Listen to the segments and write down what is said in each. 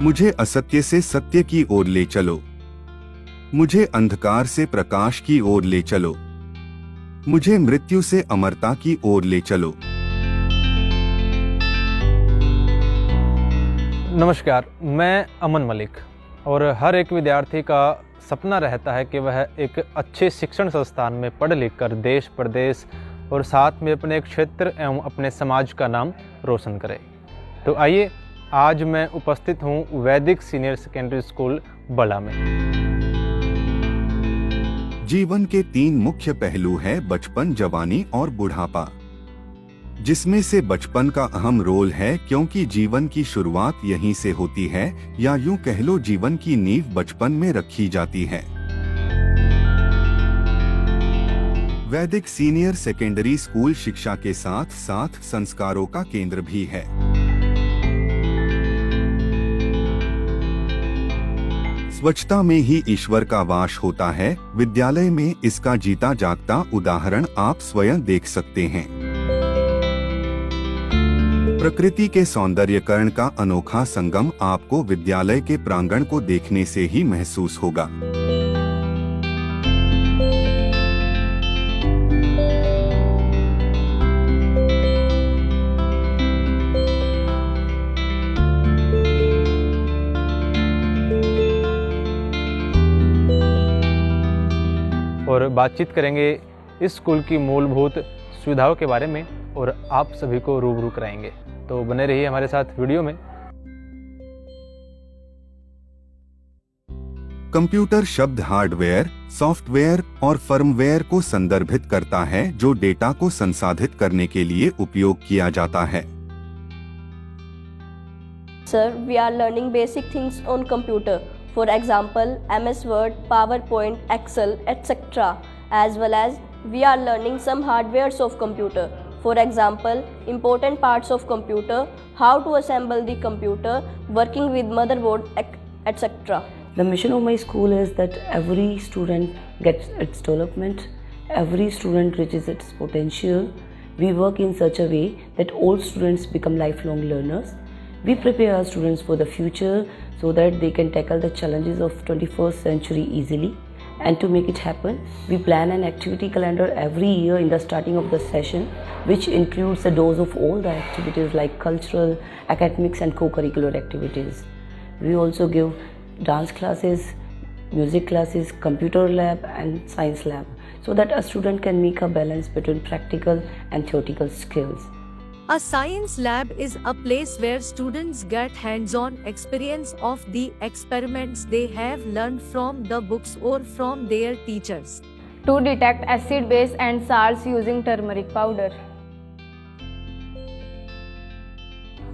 मुझे असत्य से सत्य की ओर ले चलो। मुझे अंधकार से प्रकाश की ओर ले चलो। मुझे मृत्यु से अमरता की ओर ले चलो। नमस्कार, मैं अमन मलिक और हर एक विद्यार्थी का सपना रहता है कि वह एक अच्छे शिक्षण संस्थान में पढ़ लिख कर देश प्रदेश और साथ में अपने क्षेत्र एवं अपने समाज का नाम रोशन करे। तो आइए, आज मैं उपस्थित हूँ वैदिक सीनियर सेकेंडरी स्कूल बला में। जीवन के 3 मुख्य पहलू है बचपन, जवानी और बुढ़ापा, जिसमें से बचपन का अहम रोल है क्योंकि जीवन की शुरुआत यहीं से होती है, या यूं कह लो जीवन की नींव बचपन में रखी जाती है। वैदिक सीनियर सेकेंडरी स्कूल शिक्षा के साथ साथ संस्कारों का केंद्र भी है। स्वच्छता में ही ईश्वर का वास होता है। विद्यालय में इसका जीता जागता उदाहरण आप स्वयं देख सकते हैं। प्रकृति के सौंदर्यकरण का अनोखा संगम आपको विद्यालय के प्रांगण को देखने से ही महसूस होगा। और बातचीत करेंगे इस स्कूल की मूलभूत सुविधाओं के बारे में और आप सभी को रूबरू कराएंगे। तो बने रहिए हमारे साथ वीडियो में। कंप्यूटर शब्द हार्डवेयर, सॉफ्टवेयर और फर्मवेयर को संदर्भित करता है जो डेटा को संसाधित करने के लिए उपयोग किया जाता है। Sir, we are learning basic things on computer. For example, MS Word, PowerPoint, Excel, etc. As well as we are learning some hardwares of computer. For example, important parts of computer, how to assemble the computer, working with motherboard, etc. The mission of my school is that every student gets its development, every student reaches its potential. We work in such a way that all students become lifelong learners. We prepare our students for the future so that they can tackle the challenges of 21st century easily. And to make it happen, we plan an activity calendar every year in the starting of the session, which includes a dose of all the activities like cultural, academics and co-curricular activities. We also give dance classes, music classes, computer lab and science lab so that a student can make a balance between practical and theoretical skills. A science lab is a place where students get hands-on experience of the experiments they have learned from the books or from their teachers. To detect acid, base and salts using turmeric powder.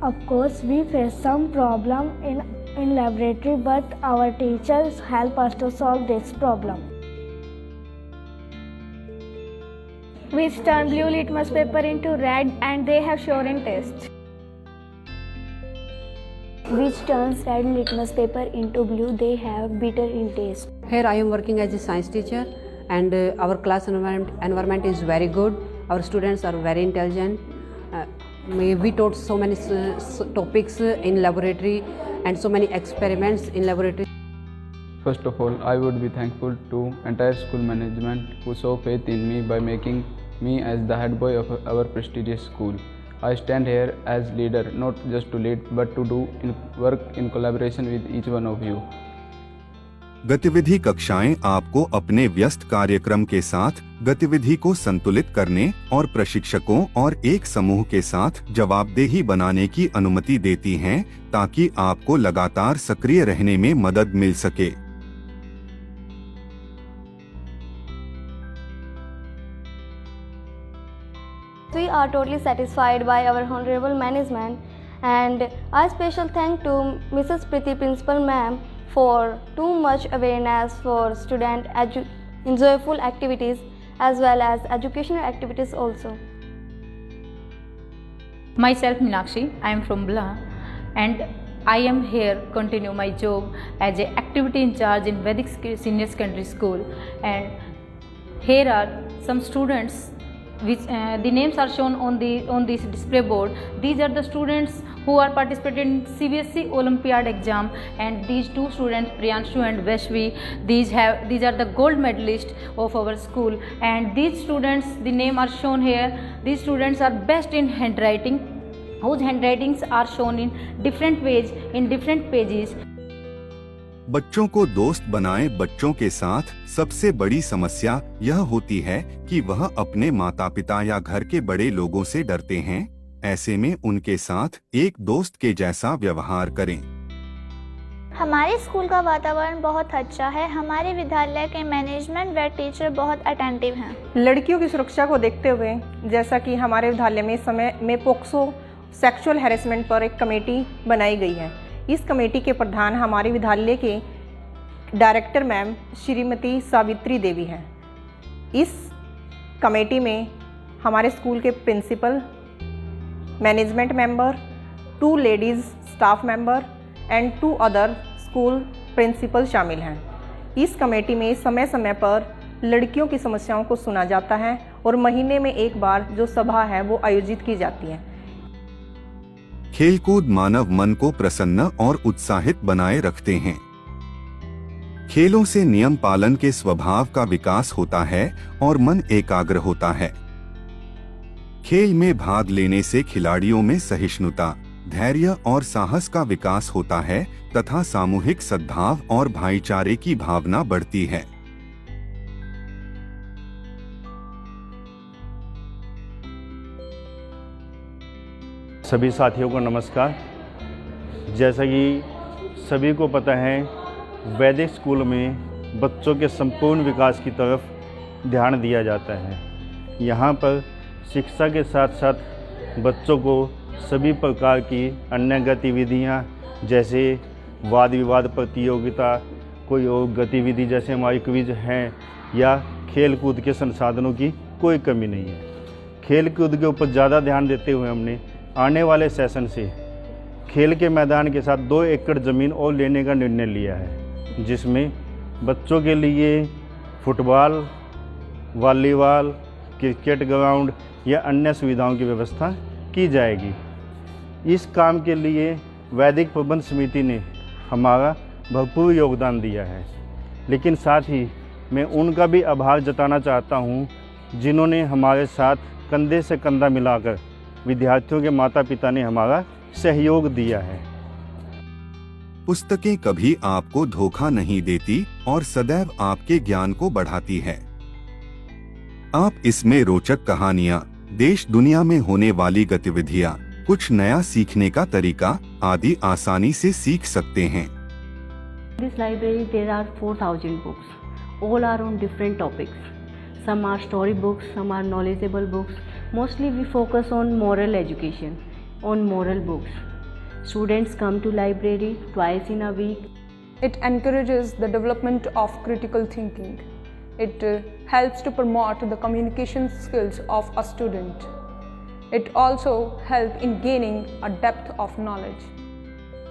Of course, we face some problem in laboratory, but our teachers help us to solve this problem. We turn blue litmus paper into red and they have sure in taste. Which turns red litmus paper into blue, they have bitter in taste. Here I am working as a science teacher and our class environment is very good. Our students are very intelligent. We taught so many topics in laboratory and so many experiments in laboratory. First of all, I would be thankful to entire school management who saw faith in me by making me as the head boy of our prestigious school. I stand here as leader, not just to lead but to do work in collaboration with each one of you. गतिविधि कक्षाएं आपको अपने व्यस्त कार्यक्रम के साथ गतिविधि को संतुलित करने और प्रशिक्षकों और एक समूह के साथ जवाबदेही बनाने की अनुमति देती हैं ताकि आपको लगातार सक्रिय रहने में मदद मिल सके। We are totally satisfied by our honorable management, and a special thank to Mrs. Priti Principal Ma'am for too much awareness for student enjoyable activities as well as educational activities also. Myself Meenakshi, I am from Bla and I am here continue my job as a activity in charge in Vedic Senior Secondary School, and here are some students which the names are shown on this display board. These are the students who are participated in CBSE Olympiad exam, and these two students, Priyanshu and Vaishvi, these are the gold medalists of our school. And these students, the name are shown here. These students are best in handwriting, whose handwritings are shown in different ways in different pages. बच्चों को दोस्त बनाएं। बच्चों के साथ सबसे बड़ी समस्या यह होती है कि वह अपने माता पिता या घर के बड़े लोगों से डरते हैं। ऐसे में उनके साथ एक दोस्त के जैसा व्यवहार करें। हमारे स्कूल का वातावरण बहुत अच्छा है। हमारे विद्यालय के मैनेजमेंट व टीचर बहुत अटेंटिव हैं। लड़कियों की सुरक्षा को देखते हुए, जैसा कि हमारे विद्यालय में इस समय में पोक्सो सेक्सुअल हैरेसमेंट पर एक कमेटी बनाई गई है। इस कमेटी के प्रधान हमारे विद्यालय के डायरेक्टर मैम श्रीमती सावित्री देवी हैं। इस कमेटी में हमारे स्कूल के principal, management member, 2 ladies staff member and 2 other school principal शामिल हैं। इस कमेटी में समय समय पर लड़कियों की समस्याओं को सुना जाता है और महीने में एक बार जो सभा है वो आयोजित की जाती है। खेलकूद मानव मन को प्रसन्न और उत्साहित बनाए रखते हैं। खेलों से नियम पालन के स्वभाव का विकास होता है और मन एकाग्र होता है। खेल में भाग लेने से खिलाड़ियों में सहिष्णुता, धैर्य और साहस का विकास होता है तथा सामूहिक सद्भाव और भाईचारे की भावना बढ़ती है। सभी साथियों को नमस्कार। जैसा कि सभी को पता है, वैदिक स्कूल में बच्चों के संपूर्ण विकास की तरफ ध्यान दिया जाता है। यहाँ पर शिक्षा के साथ साथ बच्चों को सभी प्रकार की अन्य गतिविधियाँ, जैसे वाद विवाद प्रतियोगिता, कोई और गतिविधि जैसे हमारी क्विज हैं, या खेल कूद के संसाधनों की कोई कमी नहीं है। खेल कूद के ऊपर ज़्यादा ध्यान देते हुए हमने आने वाले सेशन से खेल के मैदान के साथ 2 एकड़ ज़मीन और लेने का निर्णय लिया है, जिसमें बच्चों के लिए फुटबॉल, वॉलीबॉल, क्रिकेट ग्राउंड या अन्य सुविधाओं की व्यवस्था की जाएगी। इस काम के लिए वैदिक प्रबंध समिति ने हमारा भरपूर योगदान दिया है, लेकिन साथ ही मैं उनका भी आभार जताना चाहता हूँ, जिन्होंने हमारे साथ कंधे से कंधा मिलाकर विद्यार्थियों के माता पिता ने हमारा सहयोग दिया है। पुस्तकें कभी आपको धोखा नहीं देती और सदैव आपके ज्ञान को बढ़ाती है। आप इसमें रोचक कहानियाँ, देश दुनिया में होने वाली गतिविधियाँ, कुछ नया सीखने का तरीका आदि आसानी से सीख सकते हैं। This library there are 4000 books. All are on different topics. Some are story books, some are knowledgeable books. Mostly we focus on moral education, on moral books. Students come to library twice in a week. It encourages the development of critical thinking. It helps to promote the communication skills of a student. It also helps in gaining a depth of knowledge.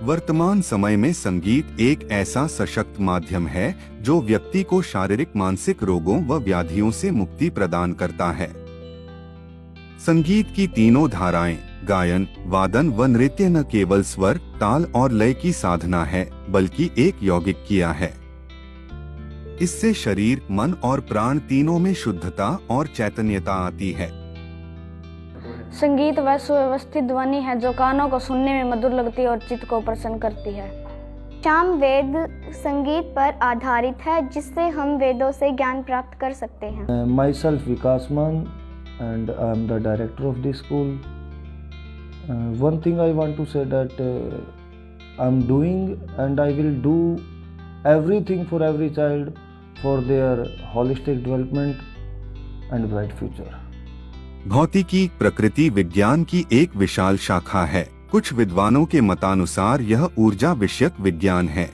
वर्तमान समय में संगीत एक ऐसा सशक्त माध्यम है जो व्यक्ति को शारीरिक मानसिक रोगों व व्याधियों से मुक्ति प्रदान करता है। संगीत की तीनों धाराएं, गायन, वादन व नृत्य न केवल स्वर, ताल और लय की साधना है, बल्कि एक यौगिक क्रिया है। इससे शरीर, मन और प्राण तीनों में शुद्धता और चैतन्यता आती है। संगीत वह सुव्यवस्थित ध्वनि है जो कानों को सुनने में मधुर लगती है और चित्त को प्रसन्न करती है। सामवेद संगीत पर आधारित है, जिससे हम वेदों से ज्ञान प्राप्त कर सकते हैं। Myself Vikas Man and I am the director of this school. One thing I want to say that I am doing and I will do everything for every child for their holistic development and bright future. भौतिकी प्रकृति विज्ञान की एक विशाल शाखा है। कुछ विद्वानों के मतानुसार यह ऊर्जा विषयक विज्ञान है।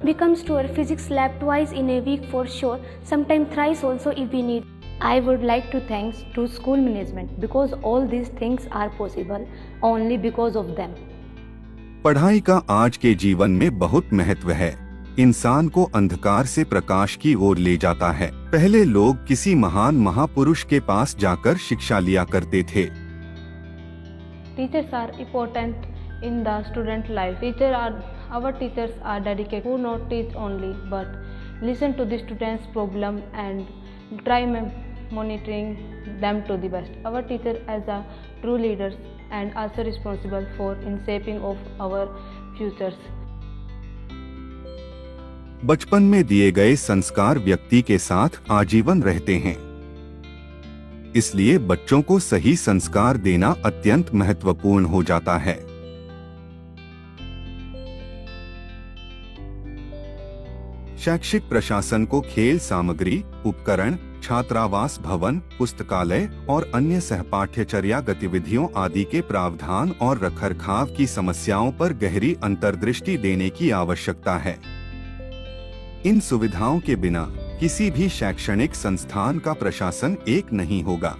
We comes to our physics lab twice in a week for sure, sometimes thrice also if we need. I would like to thanks to school management because all these things are possible only because of them. पढ़ाई का आज के जीवन में बहुत महत्व है। इंसान को अंधकार से प्रकाश की ओर ले जाता है। पहले लोग किसी महान महापुरुष के पास जाकर शिक्षा लिया करते थे। Teachers are important in the student life. Our teachers are dedicated, who not teach only but listen to the students' problem and try monitoring them to the best. Our teachers as a true leaders and also responsible for in shaping of our futures. बचपन में दिए गए संस्कार व्यक्ति के साथ आजीवन रहते हैं, इसलिए बच्चों को सही संस्कार देना अत्यंत महत्वपूर्ण हो जाता है। शैक्षिक प्रशासन को खेल सामग्री, उपकरण, छात्रावास भवन, पुस्तकालय और अन्य सहपाठ्यचर्या गतिविधियों आदि के प्रावधान और रखरखाव की समस्याओं पर गहरी अंतर्दृष्टि देने की आवश्यकता है। इन सुविधाओं के बिना किसी भी शैक्षणिक संस्थान का प्रशासन एक नहीं होगा।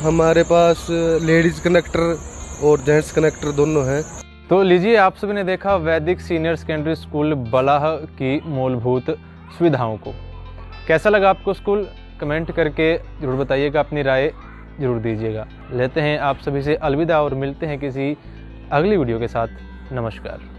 हमारे पास लेडीज कनेक्टर और जेंट्स कनेक्टर दोनों हैं। तो लीजिए, आप सभी ने देखा वैदिक सीनियर सेकेंडरी स्कूल बलाह की मूलभूत सुविधाओं को। कैसा लगा आपको स्कूल? कमेंट करके ज़रूर बताइएगा, अपनी राय ज़रूर दीजिएगा। लेते हैं आप सभी से अलविदा और मिलते हैं किसी अगली वीडियो के साथ। नमस्कार।